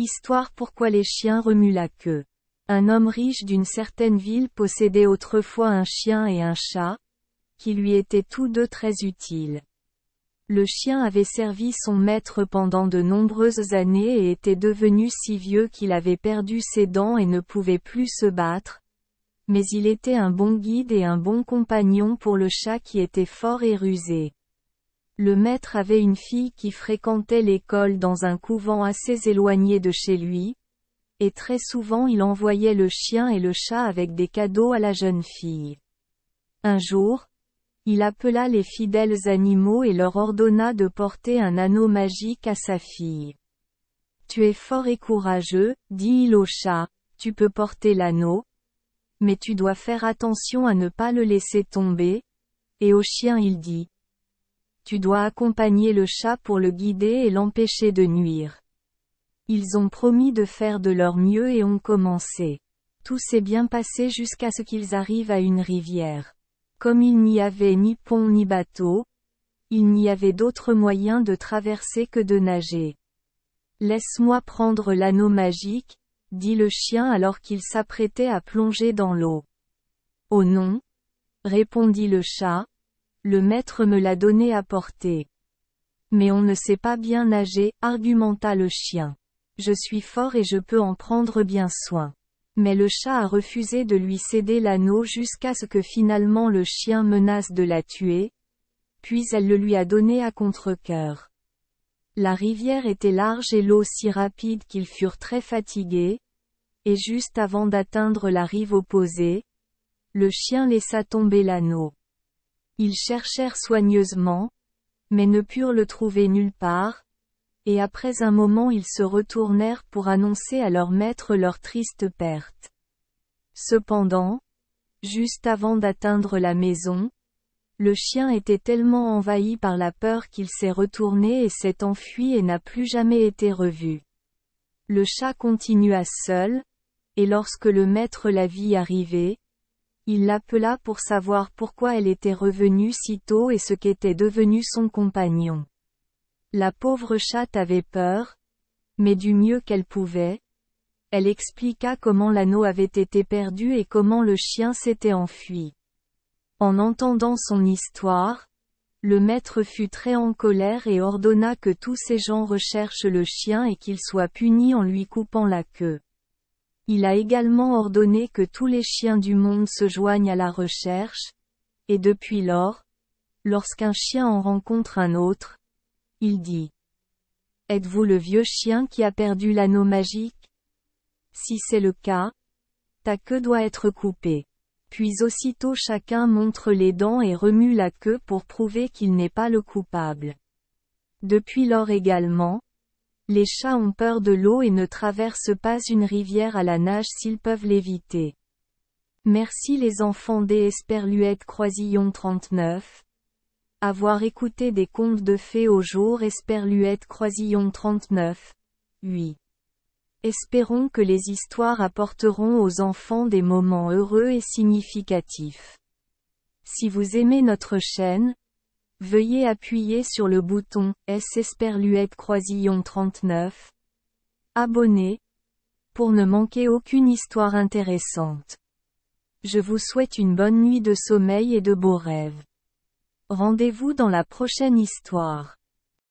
Histoire pourquoi les chiens remuent la queue. Un homme riche d'une certaine ville possédait autrefois un chien et un chat, qui lui étaient tous deux très utiles. Le chien avait servi son maître pendant de nombreuses années et était devenu si vieux qu'il avait perdu ses dents et ne pouvait plus se battre, mais il était un bon guide et un bon compagnon pour le chat qui était fort et rusé. Le maître avait une fille qui fréquentait l'école dans un couvent assez éloigné de chez lui, et très souvent il envoyait le chien et le chat avec des cadeaux à la jeune fille. Un jour, il appela les fidèles animaux et leur ordonna de porter un anneau magique à sa fille. « Tu es fort et courageux, dit-il au chat, tu peux porter l'anneau, mais tu dois faire attention à ne pas le laisser tomber, et au chien il dit. Tu dois accompagner le chat pour le guider et l'empêcher de nuire. Ils ont promis de faire de leur mieux et ont commencé. Tout s'est bien passé jusqu'à ce qu'ils arrivent à une rivière. Comme il n'y avait ni pont ni bateau, il n'y avait d'autre moyen de traverser que de nager. Laisse-moi prendre l'anneau magique, dit le chien alors qu'il s'apprêtait à plonger dans l'eau. Oh non, répondit le chat, le maître me l'a donné à porter. Mais on ne sait pas bien nager, argumenta le chien. Je suis fort et je peux en prendre bien soin. Mais le chat a refusé de lui céder l'anneau jusqu'à ce que finalement le chien menace de la tuer, puis elle le lui a donné à contre-cœur. La rivière était large et l'eau si rapide qu'ils furent très fatigués, et juste avant d'atteindre la rive opposée, le chien laissa tomber l'anneau. Ils cherchèrent soigneusement, mais ne purent le trouver nulle part, et après un moment ils se retournèrent pour annoncer à leur maître leur triste perte. Cependant, juste avant d'atteindre la maison, le chien était tellement envahi par la peur qu'il s'est retourné et s'est enfui et n'a plus jamais été revu. Le chat continua seul, et lorsque le maître la vit arriver, il l'appela pour savoir pourquoi elle était revenue si tôt et ce qu'était devenu son compagnon. La pauvre chatte avait peur, mais du mieux qu'elle pouvait, elle expliqua comment l'anneau avait été perdu et comment le chien s'était enfui. En entendant son histoire, le maître fut très en colère et ordonna que tous ces gens recherchent le chien et qu'il soit puni en lui coupant la queue. Il a également ordonné que tous les chiens du monde se joignent à la recherche, et depuis lors, lorsqu'un chien en rencontre un autre, il dit. Êtes-vous le vieux chien qui a perdu l'anneau magique? Si c'est le cas, ta queue doit être coupée. Puis aussitôt chacun montre les dents et remue la queue pour prouver qu'il n'est pas le coupable. Depuis lors également, les chats ont peur de l'eau et ne traversent pas une rivière à la nage s'ils peuvent l'éviter. Merci les enfants des Esperluette Croisillon 39. Avoir écouté des contes de fées au jour Esperluette Croisillon 39. 8. Espérons que les histoires apporteront aux enfants des moments heureux et significatifs. Si vous aimez notre chaîne, veuillez appuyer sur le bouton S Esperluette Croisillon 39. Abonner, pour ne manquer aucune histoire intéressante. Je vous souhaite une bonne nuit de sommeil et de beaux rêves. Rendez-vous dans la prochaine histoire.